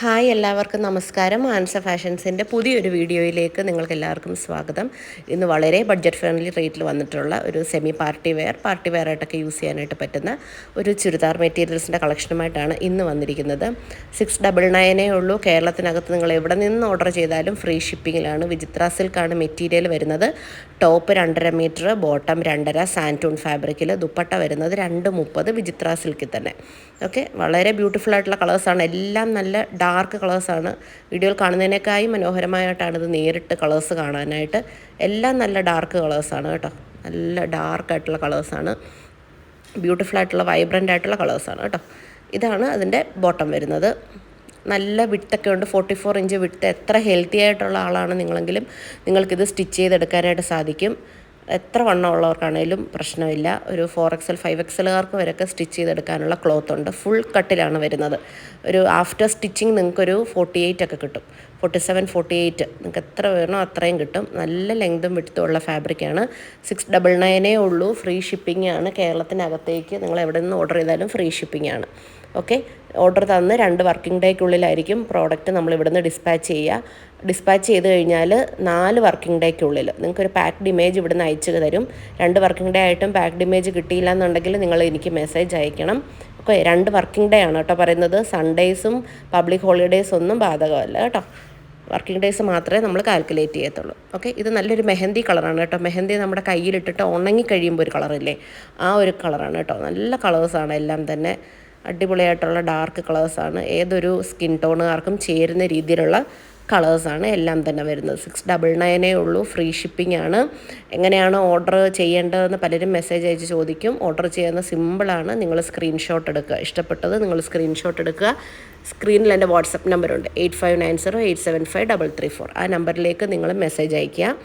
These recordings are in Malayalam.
ഹായ് എല്ലാവർക്കും നമസ്കാരം. ആൻസ ഫാഷൻസിൻ്റെ പുതിയൊരു വീഡിയോയിലേക്ക് നിങ്ങൾക്ക് എല്ലാവർക്കും സ്വാഗതം. ഇന്ന് വളരെ ബഡ്ജറ്റ് ഫ്രണ്ട്ലി റേറ്റിൽ വന്നിട്ടുള്ള ഒരു സെമി പാർട്ടി വെയർ ആയിട്ടൊക്കെ യൂസ് ചെയ്യാനായിട്ട് പറ്റുന്ന ഒരു ചുരിദാർ മെറ്റീരിയൽസിൻ്റെ കളക്ഷനുമായിട്ടാണ് ഇന്ന് വന്നിരിക്കുന്നത്. 699 ഉള്ളൂ. കേരളത്തിനകത്ത് നിങ്ങൾ എവിടെ നിന്ന് ഓർഡർ ചെയ്താലും ഫ്രീ ഷിപ്പിങ്ങിലാണ്. വിചിത്ര സിൽക്കാണ് മെറ്റീരിയൽ വരുന്നത്. ടോപ്പ് 2.5 മീറ്റർ, ബോട്ടം 2.5 സാൻറ്റൂൺ ഫാബ്രിക്കിൽ, ദുപ്പട്ട വരുന്നത് 230 വിചിത്ര സിൽക്കിൽ തന്നെ. ഓക്കെ, വളരെ ബ്യൂട്ടിഫുൾ ആയിട്ടുള്ള കളേഴ്സാണ്. എല്ലാം നല്ല ഡാർക്ക് കളേഴ്സാണ്. വീഡിയോയിൽ കാണുന്നതിനേക്കായി മനോഹരമായിട്ടാണ് ഇത് നേരിട്ട് കളേഴ്സ് കാണാനായിട്ട്. എല്ലാം നല്ല ഡാർക്ക് കളേഴ്സാണ് കേട്ടോ. നല്ല ഡാർക്കായിട്ടുള്ള കളേഴ്സാണ്. ബ്യൂട്ടിഫുൾ ആയിട്ടുള്ള വൈബ്രൻ്റ് ആയിട്ടുള്ള കളേഴ്സാണ് കേട്ടോ. ഇതാണ് അതിൻ്റെ ബോട്ടം വരുന്നത്. നല്ല വിട്തൊക്കെ ഉണ്ട്. 44 ഇഞ്ച് വിട്ത്ത്. എത്ര ഹെൽത്തി ആയിട്ടുള്ള ആളാണ് നിങ്ങളെങ്കിലും നിങ്ങൾക്കിത് സ്റ്റിച്ച് ചെയ്തെടുക്കാനായിട്ട് സാധിക്കും. എത്ര വണ്ണമുള്ളവർക്കാണേലും പ്രശ്നമില്ല. ഒരു 4XL 5XLകാർക്ക് വരെയൊക്കെ സ്റ്റിച്ച് ചെയ്തെടുക്കാനുള്ള ക്ലോത്ത് ഉണ്ട്. ഫുൾ കട്ടിലാണ് വരുന്നത്. ഒരു ആഫ്റ്റർ സ്റ്റിച്ചിങ് നിങ്ങൾക്കൊരു 48 ഒക്കെ കിട്ടും. 47, 48 നിങ്ങൾക്ക് എത്ര വേണോ അത്രയും കിട്ടും. നല്ല ലെങ്തും വിട്ത്തും ഉള്ള ഫാബ്രിക്കാണ്. 699 ഉള്ളൂ. ഫ്രീ ഷിപ്പിംഗ് ആണ്. കേരളത്തിനകത്തേക്ക് നിങ്ങൾ എവിടെ നിന്ന് ഓർഡർ ചെയ്താലും ഫ്രീ ഷിപ്പിംഗ് ആണ്. ഓക്കെ, ഓർഡർ തന്ന് 2 വർക്കിംഗ് ഡേക്കുള്ളിലായിരിക്കും പ്രോഡക്റ്റ് നമ്മൾ ഇവിടുന്ന് ഡിസ്പാച്ച് ചെയ്യുക. ഡിസ്പാച്ച് ചെയ്ത് കഴിഞ്ഞാൽ 4 വർക്കിംഗ് ഡേക്കുള്ളിൽ നിങ്ങൾക്കൊരു പാക്ഡ് ഇമേജ് ഇവിടുന്ന് അയച്ചു തരും. 2 വർക്കിംഗ് ഡേ ആയിട്ടും പാക്ഡ് ഇമേജ് കിട്ടിയില്ല എന്നുണ്ടെങ്കിൽ നിങ്ങൾ എനിക്ക് മെസ്സേജ് അയക്കണം. ഓക്കെ, 2 വർക്കിംഗ് ഡേ ആണ് കേട്ടോ പറയുന്നത്. സൺഡേയ്സും പബ്ലിക് ഹോളിഡേയ്സ് ഒന്നും ബാധകമല്ല കേട്ടോ. വർക്കിംഗ് ഡേയ്സ് മാത്രമേ നമ്മൾ കാൽക്കുലേറ്റ് ചെയ്യത്തുള്ളൂ. ഓക്കെ, ഇത് നല്ലൊരു മെഹന്തി കളറാണ് കേട്ടോ. മെഹന്തി നമ്മുടെ കയ്യിലിട്ടിട്ട് ഉണങ്ങി കഴിയുമ്പോൾ ഒരു കളറില്ലേ, ആ ഒരു കളറാണ് കേട്ടോ. നല്ല കളേഴ്സാണ് എല്ലാം തന്നെ. അടിപൊളിയായിട്ടുള്ള ഡാർക്ക് കളേഴ്സാണ്. ഏതൊരു സ്കിൻ ടോണുകാർക്കും ചേരുന്ന രീതിയിലുള്ള കളേഴ്സാണ് എല്ലാം തന്നെ വരുന്നത്. 699 ഉള്ളൂ. ഫ്രീ ഷിപ്പിംഗ് ആണ്. എങ്ങനെയാണ് ഓർഡർ ചെയ്യേണ്ടതെന്ന് പലരും മെസ്സേജ് അയച്ച് ചോദിക്കും. ഓർഡർ ചെയ്യുന്ന സിമ്പിളാണ്. നിങ്ങൾ സ്ക്രീൻഷോട്ട് എടുക്കുക. ഇഷ്ടപ്പെട്ടത് നിങ്ങൾ സ്ക്രീൻഷോട്ട് എടുക്കുക. സ്ക്രീനിൽ എൻ്റെ വാട്സപ്പ് നമ്പറുണ്ട് 8590875334. ആ നമ്പറിലേക്ക് നിങ്ങൾ മെസ്സേജ് അയയ്ക്കുക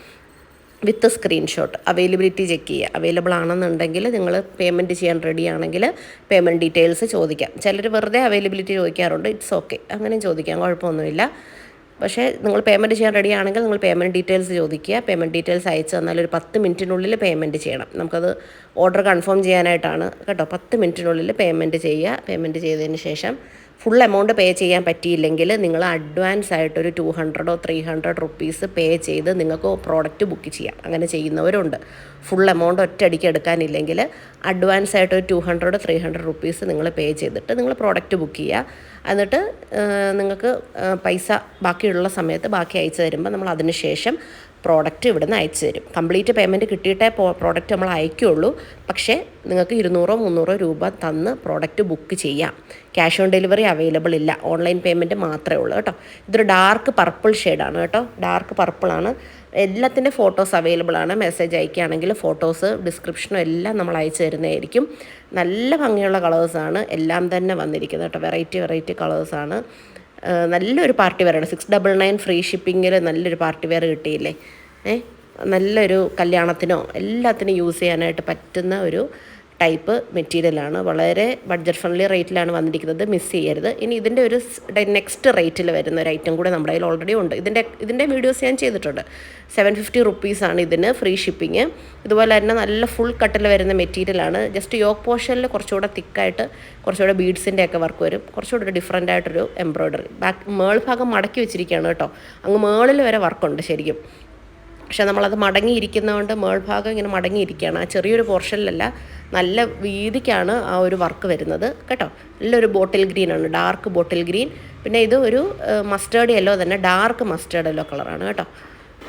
വിത്ത് സ്ക്രീൻഷോട്ട്. അവൈലബിലിറ്റി ചെക്ക് ചെയ്യുക. അവൈലബിൾ ആണെന്നുണ്ടെങ്കിൽ നിങ്ങൾ പേയ്മെൻറ്റ് ചെയ്യാൻ റെഡി ആണെങ്കിൽ പേയ്മെൻറ്റ് ഡീറ്റെയിൽസ് ചോദിക്കാം. ചിലർ വെറുതെ അവൈലബിലിറ്റി ചോദിക്കാറുണ്ട്. ഇറ്റ്സ് ഓക്കെ, അങ്ങനെയും ചോദിക്കാം, കുഴപ്പമൊന്നുമില്ല. പക്ഷേ നിങ്ങൾ പേയ്മെൻറ്റ് ചെയ്യാൻ റെഡി ആണെങ്കിൽ നിങ്ങൾ പേയ്മെൻറ്റ് ഡീറ്റെയിൽസ് ചോദിക്കുക. പേയ്മെൻറ്റ് ഡീറ്റെയിൽസ് അയച്ചു തന്നാൽ ഒരു 10 മിനിറ്റിനുള്ളിൽ പേയ്മെൻറ്റ് ചെയ്യണം. നമുക്കത് ഓർഡർ കൺഫേം ചെയ്യാനായിട്ടാണ് കേട്ടോ. 10 മിനിറ്റിനുള്ളിൽ പേയ്മെൻറ്റ് ചെയ്യുക. പേയ്മെൻറ്റ് ചെയ്തതിന് ശേഷം ഫുൾ എമൗണ്ട് പേ ചെയ്യാൻ പറ്റിയില്ലെങ്കിൽ നിങ്ങൾ അഡ്വാൻസ് ആയിട്ടൊരു 200 or 300 റുപ്പീസ് പേ ചെയ്ത് നിങ്ങൾക്ക് പ്രോഡക്റ്റ് ബുക്ക് ചെയ്യാം. അങ്ങനെ ചെയ്യുന്നവരുണ്ട്. ഫുൾ എമൗണ്ട് ഒറ്റയടിക്ക് എടുക്കാനില്ലെങ്കിൽ അഡ്വാൻസ് ആയിട്ടൊരു 200 300 റുപ്പീസ് നിങ്ങൾ പേ ചെയ്തിട്ട് നിങ്ങൾ പ്രോഡക്റ്റ് ബുക്ക് ചെയ്യുക. എന്നിട്ട് നിങ്ങൾക്ക് പൈസ ബാക്കിയുള്ള സമയത്ത് ബാക്കി അയച്ചു തരുമ്പോൾ നമ്മൾ അതിന് ശേഷം പ്രോഡക്റ്റ് ഇവിടുന്ന് അയച്ചു തരും. കംപ്ലീറ്റ് പേയ്മെൻറ്റ് കിട്ടിയിട്ടേ പ്രോഡക്റ്റ് നമ്മൾ അയക്കുകയുള്ളൂ. പക്ഷേ നിങ്ങൾക്ക് 200-300 രൂപ തന്ന് പ്രോഡക്റ്റ് ബുക്ക് ചെയ്യാം. ക്യാഷ് ഓൺ ഡെലിവറി അവൈലബിൾ ഇല്ല. ഓൺലൈൻ പേയ്മെൻറ്റ് മാത്രമേ ഉള്ളൂ കേട്ടോ. ഇതൊരു ഡാർക്ക് പർപ്പിൾ ഷെയ്ഡാണ് കേട്ടോ. ഡാർക്ക് പർപ്പിളാണ്. എല്ലാത്തിൻ്റെ ഫോട്ടോസ് അവൈലബിൾ ആണ്. മെസ്സേജ് അയക്കുകയാണെങ്കിൽ ഫോട്ടോസ് ഡിസ്ക്രിപ്ഷനും എല്ലാം നമ്മൾ അയച്ചു തരുന്നതായിരിക്കും. നല്ല ഭംഗിയുള്ള കളേഴ്സാണ് എല്ലാം തന്നെ വന്നിരിക്കുന്നത് കേട്ടോ. വെറൈറ്റി കളേഴ്സാണ്. നല്ലൊരു പാർട്ടി വെയറാണ്. 699 ഫ്രീ ഷിപ്പിങ്ങിൽ നല്ലൊരു പാർട്ടി വെയർ കിട്ടിയില്ലേ. നല്ലൊരു കല്യാണത്തിനോ എല്ലാത്തിനും യൂസ് ചെയ്യാനായിട്ട് പറ്റുന്ന ഒരു ടൈപ്പ് മെറ്റീരിയലാണ്. വളരെ ബഡ്ജറ്റ് ഫ്രണ്ട്ലി റേറ്റിലാണ് വന്നിരിക്കുന്നത്. മിസ് ചെയ്യരുത്. ഇനി ഇതിൻ്റെ ഒരു നെക്സ്റ്റ് റേറ്റിൽ വരുന്ന ഒരു ഐറ്റം കൂടെ നമ്മുടെ കയ്യിൽ ഓൾറെഡി ഉണ്ട്. ഇതിൻ്റെ വീഡിയോസ് ഞാൻ ചെയ്തിട്ടുണ്ട്. 750 റുപ്പീസാണ് ഇതിന് ഫ്രീ ഷിപ്പിങ്. ഇതുപോലെ തന്നെ നല്ല ഫുൾ കട്ടിൽ വരുന്ന മെറ്റീരിയലാണ്. ജസ്റ്റ് യോക്ക് പോർഷനിൽ കുറച്ചുകൂടെ തിക്കായിട്ട് കുറച്ചുകൂടെ ബീഡ്സിൻ്റെ ഒക്കെ വർക്ക് വരും. കുറച്ചുകൂടെ ഒരു ഡിഫറൻ്റ് ആയിട്ടൊരു എംബ്രോയ്ഡറി. മേൾ ഭാഗം മടക്കി വെച്ചിരിക്കുകയാണ് കേട്ടോ. അങ്ങ് മേളിൽ വരെ വർക്കുണ്ട് ശരിക്കും. പക്ഷേ നമ്മളത് മടങ്ങിയിരിക്കുന്നതുകൊണ്ട് മേൾഭാഗം ഇങ്ങനെ മടങ്ങിയിരിക്കുകയാണ്. ആ ചെറിയൊരു പോർഷനിലല്ല, നല്ല വീതിക്കാണ് ആ ഒരു വർക്ക് വരുന്നത് കേട്ടോ. നല്ലൊരു ബോട്ടിൽ ഗ്രീനാണ്, ഡാർക്ക് ബോട്ടിൽ ഗ്രീൻ. പിന്നെ ഇത് ഒരു മസ്റ്റേർഡ് യെല്ലോ തന്നെ, ഡാർക്ക് മസ്റ്റേർഡ് യെല്ലോ കളറാണ് കേട്ടോ.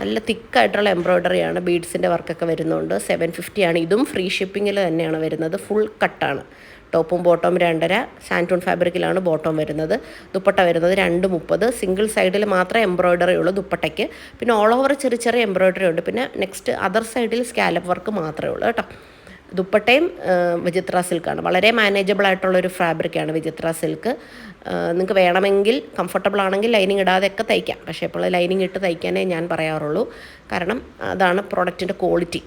നല്ല തിക്കായിട്ടുള്ള എംബ്രോയ്ഡറിയാണ്. ബീഡ്സിൻ്റെ വർക്കൊക്കെ വരുന്നുണ്ട്. 750 ആണ്. ഇതും ഫ്രീ ഷിപ്പിങ്ങിൽ തന്നെയാണ് വരുന്നത്. ഫുൾ കട്ടാണ്. ടോപ്പും ബോട്ടവും 2.5 സാൻറ്റൂൺ ഫാബ്രിക്കിലാണ് ബോട്ടം വരുന്നത്. ദുപ്പട്ട വരുന്നത് 230. സിംഗിൾ സൈഡിൽ മാത്രമേ എംബ്രോയ്ഡറി ഉള്ളൂ ദുപ്പട്ടയ്ക്ക്. പിന്നെ ഓൾ ഓവർ ചെറിയ എംബ്രോയ്ഡറി ഉണ്ട്. പിന്നെ നെക്സ്റ്റ് അതർ സൈഡിൽ സ്കാലപ്പ് വർക്ക് മാത്രമേ ഉള്ളൂ കേട്ടോ. ദുപ്പട്ടയും വിചിത്ര സിൽക്കാണ്. വളരെ മാനേജബിൾ ആയിട്ടുള്ളൊരു ഫാബ്രിക്കാണ് വിചിത്ര സിൽക്ക്. നിങ്ങൾക്ക് വേണമെങ്കിൽ കംഫർട്ടബിൾ ആണെങ്കിൽ ലൈനിങ് ഇടാതെയൊക്കെ തയ്ക്കാം. പക്ഷേ ഇപ്പോൾ ലൈനിങ് ഇട്ട് തയ്ക്കാനേ ഞാൻ പറയാറുള്ളൂ. കാരണം അതാണ് പ്രോഡക്റ്റിൻ്റെ ക്വാളിറ്റി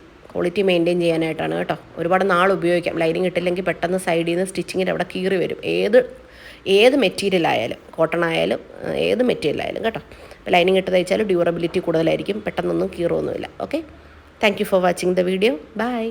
മെയിൻറ്റെയിൻ ചെയ്യാനായിട്ടാണ് കേട്ടോ. ഒരുപാട് നാൾ ഉപയോഗിക്കാം. ലൈനിങ് ഇട്ടില്ലെങ്കിൽ പെട്ടെന്ന് സൈഡിൽ നിന്ന് സ്റ്റിച്ചിങ്ങിൻ്റെ അവിടെ കീറി വരും. ഏത് മെറ്റീരിയൽ ആയാലും, കോട്ടൺ ആയാലും ഏത് മെറ്റീരിയൽ ആയാലും കേട്ടോ. അപ്പോൾ ലൈനിങ് ഇട്ട് തയ്ച്ചാൽ ഡ്യൂറബിലിറ്റി കൂടുതലായിരിക്കും. പെട്ടെന്നൊന്നും കീറൊന്നുമില്ല. Okay, thank you for watching the video. By.